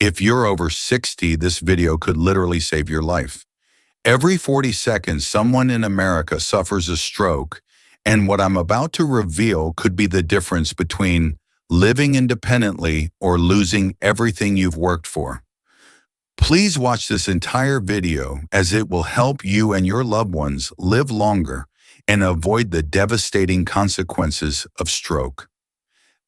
If you're over 60, this video could literally save your life. Every 40 seconds, someone in America suffers a stroke, and what I'm about to reveal could be the difference between living independently or losing everything you've worked for. Please watch this entire video as it will help you and your loved ones live longer and avoid the devastating consequences of stroke.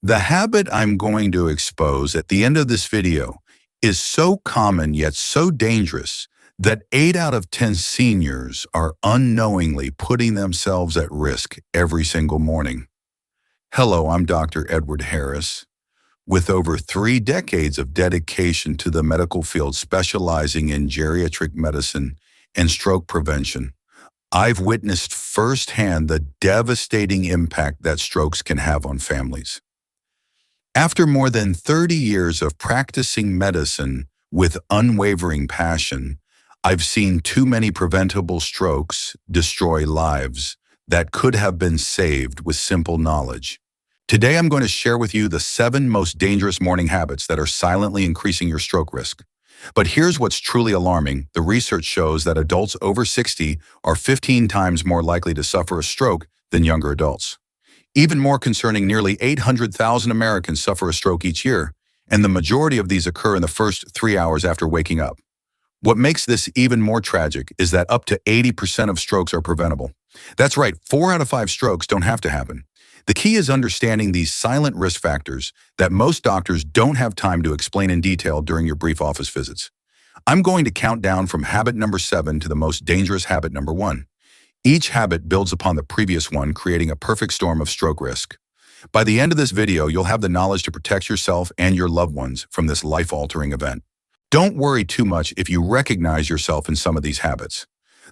The habit I'm going to expose at the end of this video is so common yet so dangerous that 8 out of 10 seniors are unknowingly putting themselves at risk every single morning. Hello, I'm Dr. Edward Harris. With over 3 decades of dedication to the medical field specializing in geriatric medicine and stroke prevention, I've witnessed firsthand the devastating impact that strokes can have on families. After more than 30 years of practicing medicine with unwavering passion, I've seen too many preventable strokes destroy lives that could have been saved with simple knowledge. Today, I'm going to share with you the 7 most dangerous morning habits that are silently increasing your stroke risk. But here's what's truly alarming. The research shows that adults over 60 are 15 times more likely to suffer a stroke than younger adults. Even more concerning, nearly 800,000 Americans suffer a stroke each year, and the majority of these occur in the first 3 hours after waking up. What makes this even more tragic is that up to 80% of strokes are preventable. That's right, 4 out of 5 strokes don't have to happen. The key is understanding these silent risk factors that most doctors don't have time to explain in detail during your brief office visits. I'm going to count down from habit number 7 to the most dangerous habit number 1. Each habit builds upon the previous one, creating a perfect storm of stroke risk. By the end of this video, you'll have the knowledge to protect yourself and your loved ones from this life-altering event. Don't worry too much if you recognize yourself in some of these habits.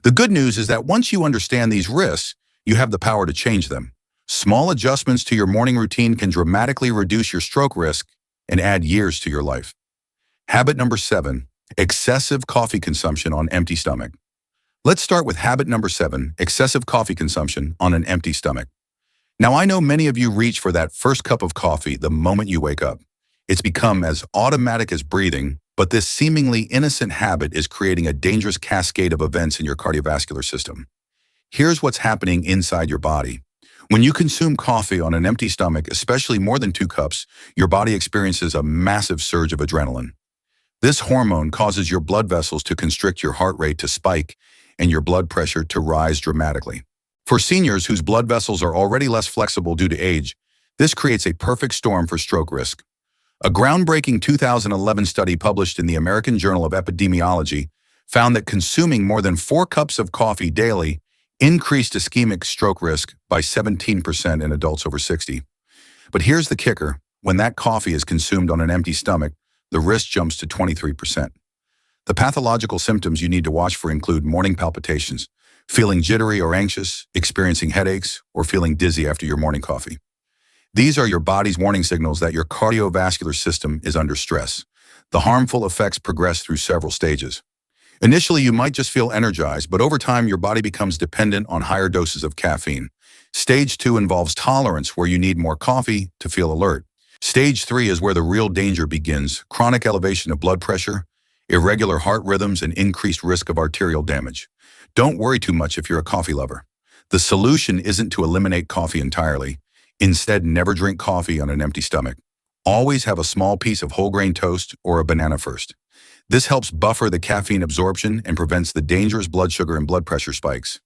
The good news is that once you understand these risks, you have the power to change them. Small adjustments to your morning routine can dramatically reduce your stroke risk and add years to your life. Habit number 7, excessive coffee consumption on empty stomach. Let's start with habit number 7, excessive coffee consumption on an empty stomach. Now, I know many of you reach for that first cup of coffee the moment you wake up. It's become as automatic as breathing, but this seemingly innocent habit is creating a dangerous cascade of events in your cardiovascular system. Here's what's happening inside your body. When you consume coffee on an empty stomach, especially more than 2 cups, your body experiences a massive surge of adrenaline. This hormone causes your blood vessels to constrict, your heart rate to spike, and your blood pressure to rise dramatically. For seniors whose blood vessels are already less flexible due to age, this creates a perfect storm for stroke risk. A groundbreaking 2011 study published in the American Journal of Epidemiology found that consuming more than 4 cups of coffee daily increased ischemic stroke risk by 17% in adults over 60. But here's the kicker. When that coffee is consumed on an empty stomach, the risk jumps to 23%. The pathological symptoms you need to watch for include morning palpitations, feeling jittery or anxious, experiencing headaches, or feeling dizzy after your morning coffee. These are your body's warning signals that your cardiovascular system is under stress. The harmful effects progress through several stages. Initially, you might just feel energized, but over time, your body becomes dependent on higher doses of caffeine. Stage 2 involves tolerance, where you need more coffee to feel alert. Stage 3 is where the real danger begins: chronic elevation of blood pressure, irregular heart rhythms, and increased risk of arterial damage. Don't worry too much if you're a coffee lover. The solution isn't to eliminate coffee entirely. Instead, never drink coffee on an empty stomach. Always have a small piece of whole grain toast or a banana first. This helps buffer the caffeine absorption and prevents the dangerous blood sugar and blood pressure spikes.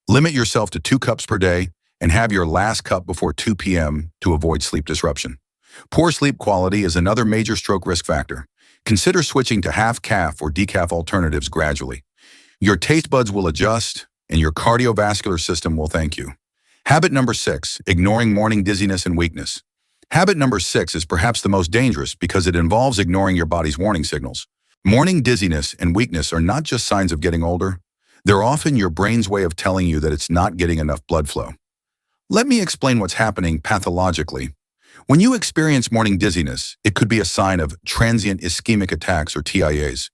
Limit yourself to 2 cups per day and have your last cup before 2 p.m. to avoid sleep disruption. Poor sleep quality is another major stroke risk factor. Consider switching to half-calf or decaf alternatives gradually. Your taste buds will adjust, and your cardiovascular system will thank you. Habit number 6, ignoring morning dizziness and weakness. Habit number 6 is perhaps the most dangerous because it involves ignoring your body's warning signals. Morning dizziness and weakness are not just signs of getting older. They're often your brain's way of telling you that it's not getting enough blood flow. Let me explain what's happening pathologically. When you experience morning dizziness, it could be a sign of transient ischemic attacks, or TIAs.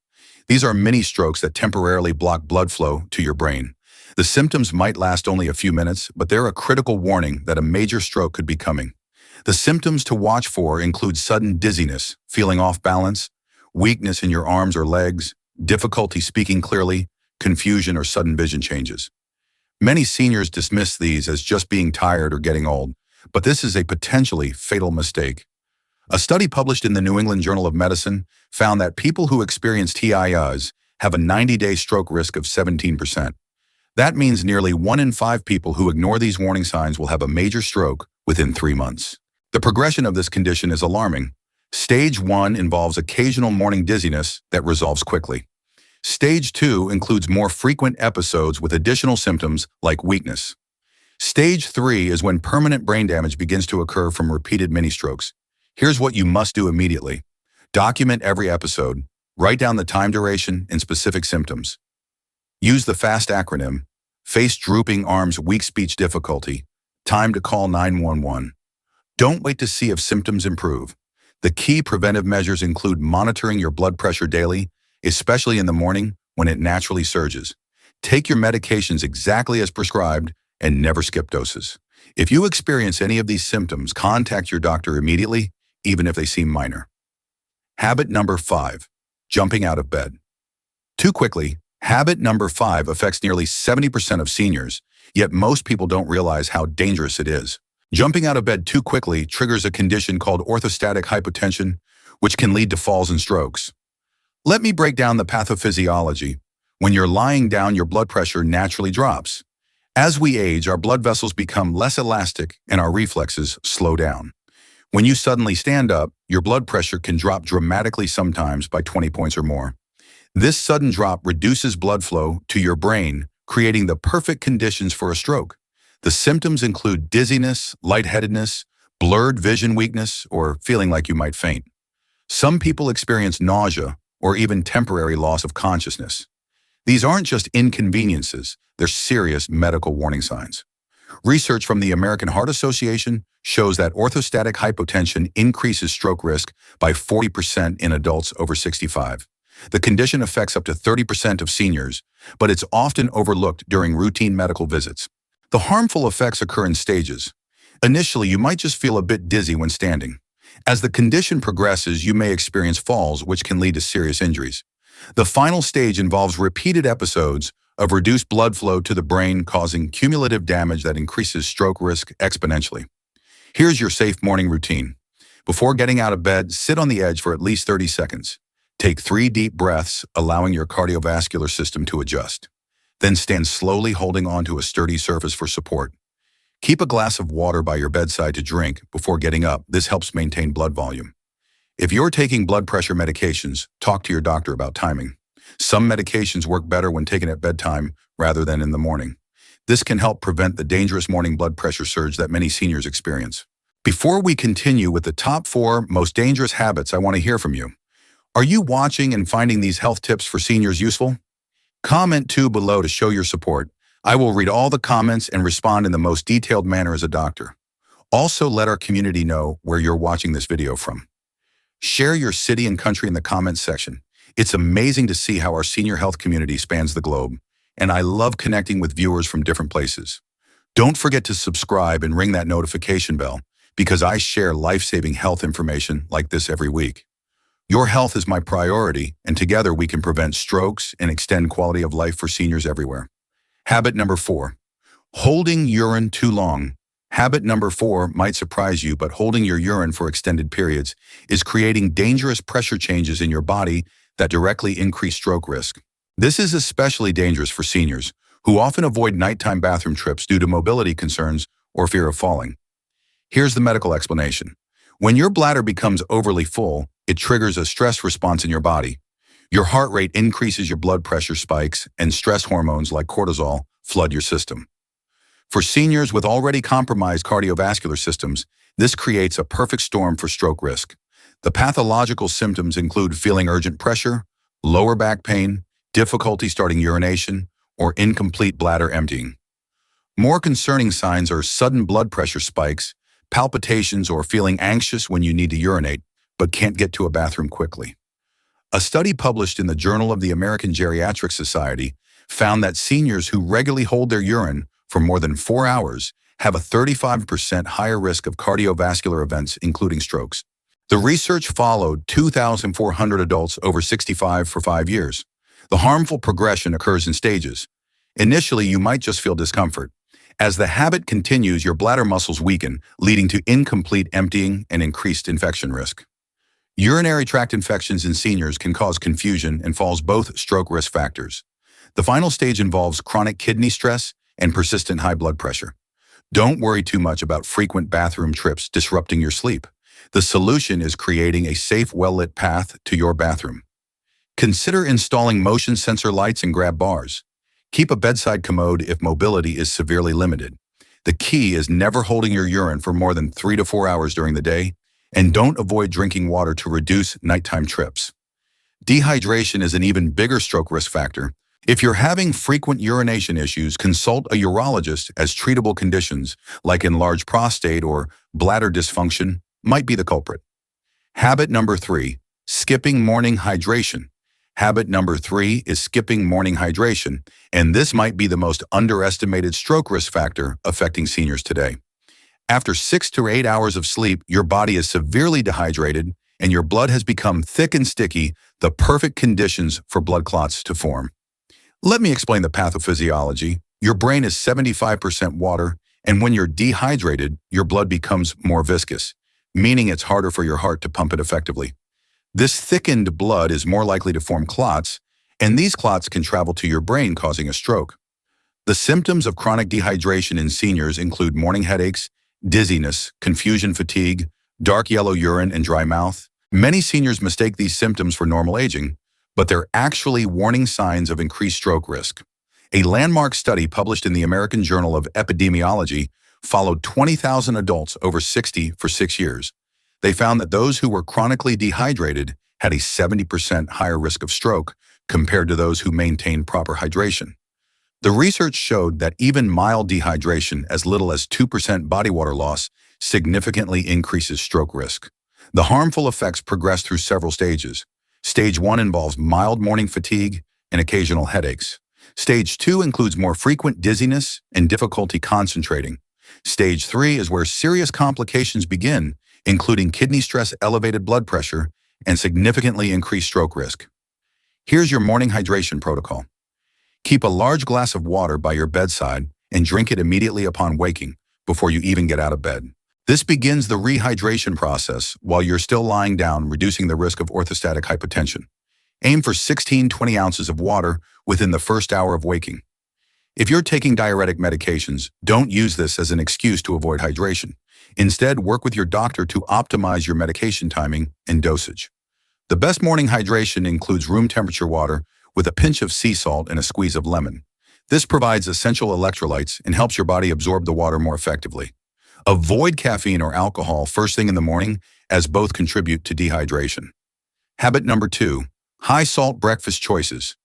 These are mini strokes that temporarily block blood flow to your brain. The symptoms might last only a few minutes, but they're a critical warning that a major stroke could be coming. The symptoms to watch for include sudden dizziness, feeling off balance, weakness in your arms or legs, difficulty speaking clearly, confusion or sudden vision changes. Many seniors dismiss these as just being tired or getting old, but this is a potentially fatal mistake. A study published in the New England Journal of Medicine found that people who experience TIAs have a 90-day stroke risk of 17%. That means nearly 1 in 5 people who ignore these warning signs will have a major stroke within 3 months. The progression of this condition is alarming. Stage 1 involves occasional morning dizziness that resolves quickly. Stage 2 includes more frequent episodes with additional symptoms like weakness. Stage 3 is when permanent brain damage begins to occur from repeated mini-strokes. Here's what you must do immediately. Document every episode. Write down the time duration and specific symptoms. Use the FAST acronym: face drooping arms, weak speech difficulty, time to call 911. Don't wait to see if symptoms improve. The key preventive measures include monitoring your blood pressure daily, especially in the morning when it naturally surges. Take your medications exactly as prescribed and never skip doses. If you experience any of these symptoms, contact your doctor immediately, even if they seem minor. Habit number 5, jumping out of bed. Too quickly, habit number 5 affects nearly 70% of seniors, yet most people don't realize how dangerous it is. Jumping out of bed too quickly triggers a condition called orthostatic hypotension, which can lead to falls and strokes. Let me break down the pathophysiology. When you're lying down, your blood pressure naturally drops. As we age, our blood vessels become less elastic and our reflexes slow down. When you suddenly stand up, your blood pressure can drop dramatically, sometimes by 20 points or more. This sudden drop reduces blood flow to your brain, creating the perfect conditions for a stroke. The symptoms include dizziness, lightheadedness, blurred vision, weakness, or feeling like you might faint. Some people experience nausea or even temporary loss of consciousness. These aren't just inconveniences, they're serious medical warning signs. Research from the American Heart Association shows that orthostatic hypotension increases stroke risk by 40% in adults over 65. The condition affects up to 30% of seniors, but it's often overlooked during routine medical visits. The harmful effects occur in stages. Initially, you might just feel a bit dizzy when standing. As the condition progresses, you may experience falls, which can lead to serious injuries. The final stage involves repeated episodes of reduced blood flow to the brain, causing cumulative damage that increases stroke risk exponentially. Here's your safe morning routine. Before getting out of bed, sit on the edge for at least 30 seconds. Take 3 deep breaths, allowing your cardiovascular system to adjust. Then stand slowly, holding onto a sturdy surface for support. Keep a glass of water by your bedside to drink before getting up. This helps maintain blood volume. If you're taking blood pressure medications, talk to your doctor about timing. Some medications work better when taken at bedtime rather than in the morning. This can help prevent the dangerous morning blood pressure surge that many seniors experience. Before we continue with the top 4 most dangerous habits, I want to hear from you. Are you watching and finding these health tips for seniors useful? Comment 2 below to show your support. I will read all the comments and respond in the most detailed manner as a doctor. Also, let our community know where you're watching this video from. Share your city and country in the comments section. It's amazing to see how our senior health community spans the globe, and I love connecting with viewers from different places. Don't forget to subscribe and ring that notification bell, because I share life-saving health information like this every week. Your health is my priority, and together we can prevent strokes and extend quality of life for seniors everywhere. Habit number 4, holding urine too long. Habit number 4 might surprise you, but holding your urine for extended periods is creating dangerous pressure changes in your body that directly increase stroke risk. This is especially dangerous for seniors, who often avoid nighttime bathroom trips due to mobility concerns or fear of falling. Here's the medical explanation. When your bladder becomes overly full, it triggers a stress response in your body. Your heart rate increases, your blood pressure spikes, and stress hormones like cortisol flood your system. For seniors with already compromised cardiovascular systems, this creates a perfect storm for stroke risk. The pathological symptoms include feeling urgent pressure, lower back pain, difficulty starting urination, or incomplete bladder emptying. More concerning signs are sudden blood pressure spikes, palpitations, or feeling anxious when you need to urinate but can't get to a bathroom quickly. A study published in the Journal of the American Geriatric Society found that seniors who regularly hold their urine for more than 4 hours have a 35% higher risk of cardiovascular events, including strokes. The research followed 2,400 adults over 65 for 5 years. The harmful progression occurs in stages. Initially, you might just feel discomfort. As the habit continues, your bladder muscles weaken, leading to incomplete emptying and increased infection risk. Urinary tract infections in seniors can cause confusion and falls both stroke risk factors. The final stage involves chronic kidney stress and persistent high blood pressure. Don't worry too much about frequent bathroom trips disrupting your sleep. The solution is creating a safe, well-lit path to your bathroom. Consider installing motion sensor lights and grab bars. Keep a bedside commode if mobility is severely limited. The key is never holding your urine for more than 3 to 4 hours during the day, and don't avoid drinking water to reduce nighttime trips. Dehydration is an even bigger stroke risk factor. If you're having frequent urination issues, consult a urologist, as treatable conditions like enlarged prostate or bladder dysfunction might be the culprit. Habit number 3, skipping morning hydration. Habit number 3 is skipping morning hydration, and this might be the most underestimated stroke risk factor affecting seniors today. After 6 to 8 hours of sleep, your body is severely dehydrated and your blood has become thick and sticky, the perfect conditions for blood clots to form. Let me explain the pathophysiology. Your brain is 75% water, and when you're dehydrated, your blood becomes more viscous, meaning it's harder for your heart to pump it effectively. This thickened blood is more likely to form clots, and these clots can travel to your brain, causing a stroke. The symptoms of chronic dehydration in seniors include morning headaches, dizziness, confusion, fatigue, dark yellow urine, and dry mouth. Many seniors mistake these symptoms for normal aging, but they're actually warning signs of increased stroke risk. A landmark study published in the American Journal of Epidemiology followed 20,000 adults over 60 for 6 years. They found that those who were chronically dehydrated had a 70% higher risk of stroke compared to those who maintained proper hydration. The research showed that even mild dehydration, as little as 2% body water loss, significantly increases stroke risk. The harmful effects progress through several stages. Stage 1 involves mild morning fatigue and occasional headaches. Stage 2 includes more frequent dizziness and difficulty concentrating. Stage 3 is where serious complications begin, including kidney stress, elevated blood pressure, and significantly increased stroke risk. Here's your morning hydration protocol. Keep a large glass of water by your bedside and drink it immediately upon waking, before you even get out of bed. This begins the rehydration process while you're still lying down, reducing the risk of orthostatic hypotension. Aim for 16-20 ounces of water within the first hour of waking. If you're taking diuretic medications, don't use this as an excuse to avoid hydration. Instead, work with your doctor to optimize your medication timing and dosage. The best morning hydration includes room temperature water with a pinch of sea salt and a squeeze of lemon. This provides essential electrolytes and helps your body absorb the water more effectively. Avoid caffeine or alcohol first thing in the morning, as both contribute to dehydration. Habit number 2, high-salt breakfast choices.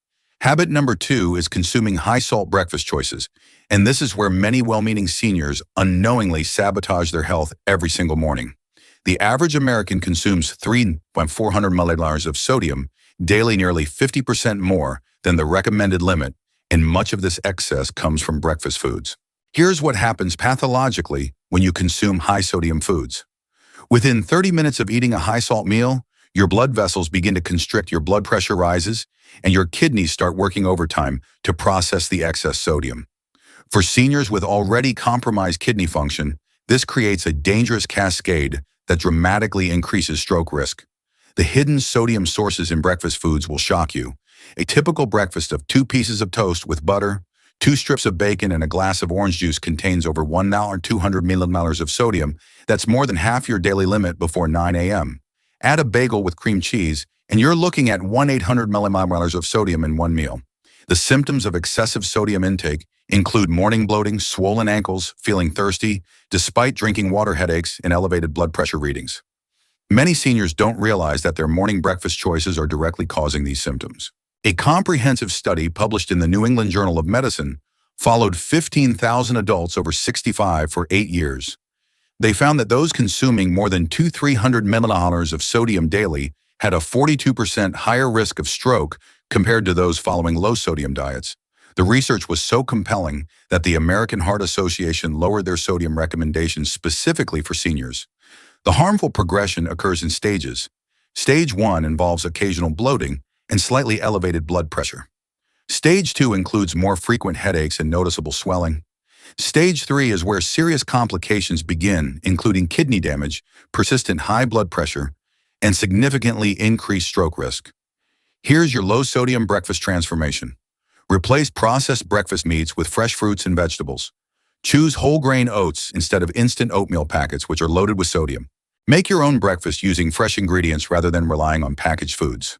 Habit number 2 is consuming high-salt breakfast choices, and this is where many well-meaning seniors unknowingly sabotage their health every single morning. The average American consumes 3,400 milliliters of sodium daily, nearly 50% more than the recommended limit, and much of this excess comes from breakfast foods. Here's what happens pathologically when you consume high-sodium foods. Within 30 minutes of eating a high-salt meal, your blood vessels begin to constrict, your blood pressure rises, and your kidneys start working overtime to process the excess sodium. For seniors with already compromised kidney function, this creates a dangerous cascade that dramatically increases stroke risk. The hidden sodium sources in breakfast foods will shock you. A typical breakfast of 2 pieces of toast with butter, 2 strips of bacon, and a glass of orange juice contains over 1,200 milliliters of sodium. That's more than half your daily limit before 9 a.m. Add a bagel with cream cheese, and you're looking at 1,800 milliliters of sodium in one meal. The symptoms of excessive sodium intake include morning bloating, swollen ankles, feeling thirsty, despite drinking water, headaches, and elevated blood pressure readings. Many seniors don't realize that their morning breakfast choices are directly causing these symptoms. A comprehensive study published in the New England Journal of Medicine followed 15,000 adults over 65 for 8 years. They found that those consuming more than 200-300 milliliters of sodium daily had a 42% higher risk of stroke compared to those following low-sodium diets. The research was so compelling that the American Heart Association lowered their sodium recommendations specifically for seniors. The harmful progression occurs in stages. Stage 1 involves occasional bloating and slightly elevated blood pressure. Stage 2 includes more frequent headaches and noticeable swelling. Stage 3 is where serious complications begin, including kidney damage, persistent high blood pressure, and significantly increased stroke risk. Here's your low-sodium breakfast transformation. Replace processed breakfast meats with fresh fruits and vegetables. Choose whole-grain oats instead of instant oatmeal packets, which are loaded with sodium. Make your own breakfast using fresh ingredients rather than relying on packaged foods.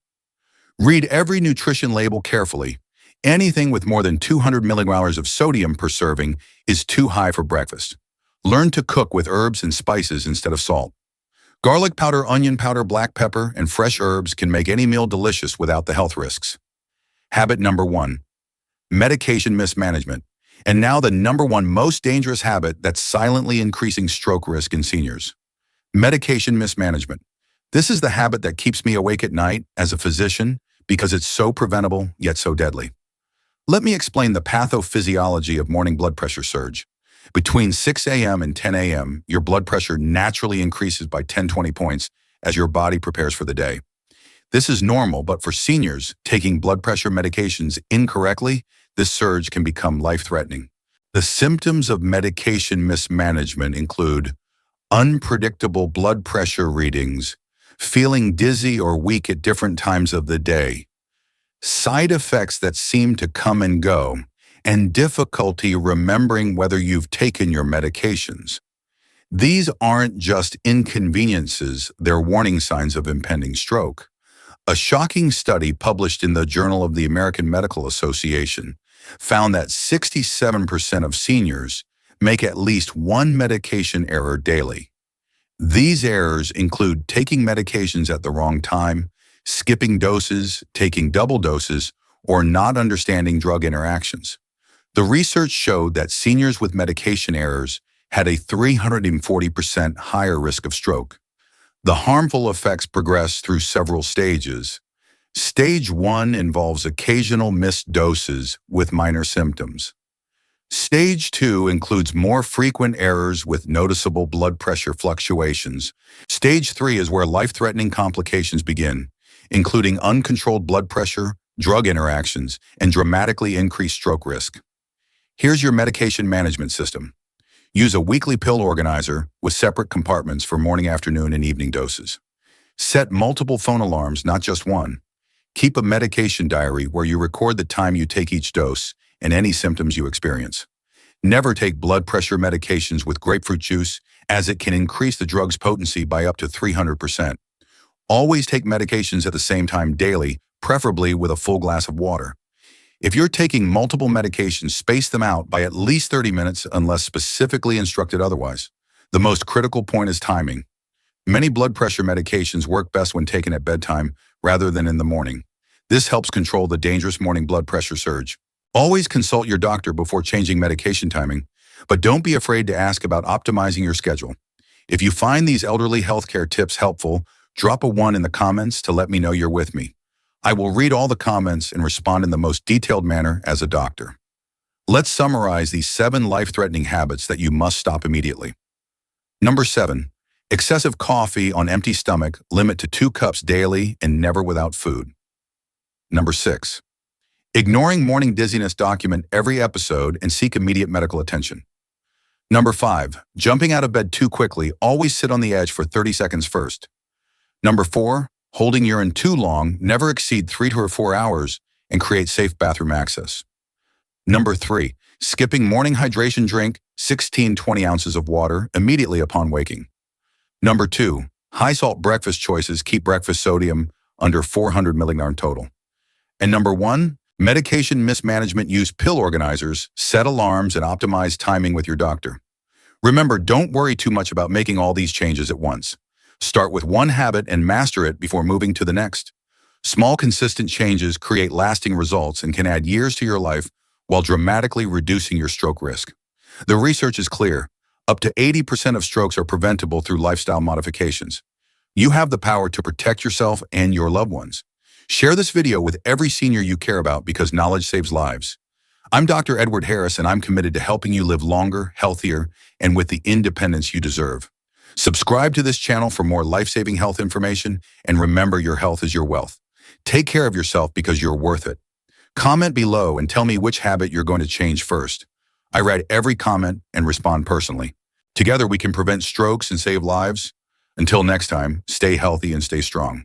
Read every nutrition label carefully. Anything with more than 200 milligrams of sodium per serving is too high for breakfast. Learn to cook with herbs and spices instead of salt. Garlic powder, onion powder, black pepper, and fresh herbs can make any meal delicious without the health risks. Habit number 1. Medication mismanagement. And now the number 1 most dangerous habit that's silently increasing stroke risk in seniors. Medication mismanagement. This is the habit that keeps me awake at night as a physician because it's so preventable yet so deadly. Let me explain the pathophysiology of morning blood pressure surge. Between 6 a.m. and 10 a.m., your blood pressure naturally increases by 10-20 points as your body prepares for the day. This is normal, but for seniors taking blood pressure medications incorrectly, this surge can become life-threatening. The symptoms of medication mismanagement include unpredictable blood pressure readings, feeling dizzy or weak at different times of the day, side effects that seem to come and go, and difficulty remembering whether you've taken your medications. These aren't just inconveniences, they're warning signs of impending stroke. A shocking study published in the Journal of the American Medical Association found that 67% of seniors make at least one medication error daily. These errors include taking medications at the wrong time, skipping doses, taking double doses, or not understanding drug interactions. The research showed that seniors with medication errors had a 340% higher risk of stroke. The harmful effects progress through several stages. Stage 1 involves occasional missed doses with minor symptoms. Stage 2 includes more frequent errors with noticeable blood pressure fluctuations. Stage 3 is where life-threatening complications begin, including uncontrolled blood pressure, drug interactions, and dramatically increased stroke risk. Here's your medication management system. Use a weekly pill organizer with separate compartments for morning, afternoon, and evening doses. Set multiple phone alarms, not just one. Keep a medication diary where you record the time you take each dose and any symptoms you experience. Never take blood pressure medications with grapefruit juice, as it can increase the drug's potency by up to 300%. Always take medications at the same time daily, preferably with a full glass of water. If you're taking multiple medications, space them out by at least 30 minutes unless specifically instructed otherwise. The most critical point is timing. Many blood pressure medications work best when taken at bedtime rather than in the morning. This helps control the dangerous morning blood pressure surge. Always consult your doctor before changing medication timing, but don't be afraid to ask about optimizing your schedule. If you find these elderly healthcare tips helpful, drop a 1 in the comments to let me know you're with me. I will read all the comments and respond in the most detailed manner as a doctor. Let's summarize these 7 life-threatening habits that you must stop immediately. Number 7, excessive coffee on empty stomach, limit to 2 cups daily and never without food. Number 6, ignoring morning dizziness, document every episode and seek immediate medical attention. Number 5, jumping out of bed too quickly, always sit on the edge for 30 seconds first. Number 4, holding urine too long, never exceed 3 to 4 hours, and create safe bathroom access. Number 3, skipping morning hydration, drink 16-20 ounces of water immediately upon waking. Number 2, high salt breakfast choices, keep breakfast sodium under 400 milligrams total. And number 1, medication mismanagement, use pill organizers, set alarms, and optimize timing with your doctor. Remember, don't worry too much about making all these changes at once. Start with one habit and master it before moving to the next. Small, consistent changes create lasting results and can add years to your life while dramatically reducing your stroke risk. The research is clear. Up to 80% of strokes are preventable through lifestyle modifications. You have the power to protect yourself and your loved ones. Share this video with every senior you care about because knowledge saves lives. I'm Dr. Edward Harris, and I'm committed to helping you live longer, healthier, and with the independence you deserve. Subscribe to this channel for more life-saving health information, and remember, your health is your wealth. Take care of yourself because you're worth it. Comment below and tell me which habit you're going to change first. I read every comment and respond personally. Together we can prevent strokes and save lives. Until next time, stay healthy and stay strong.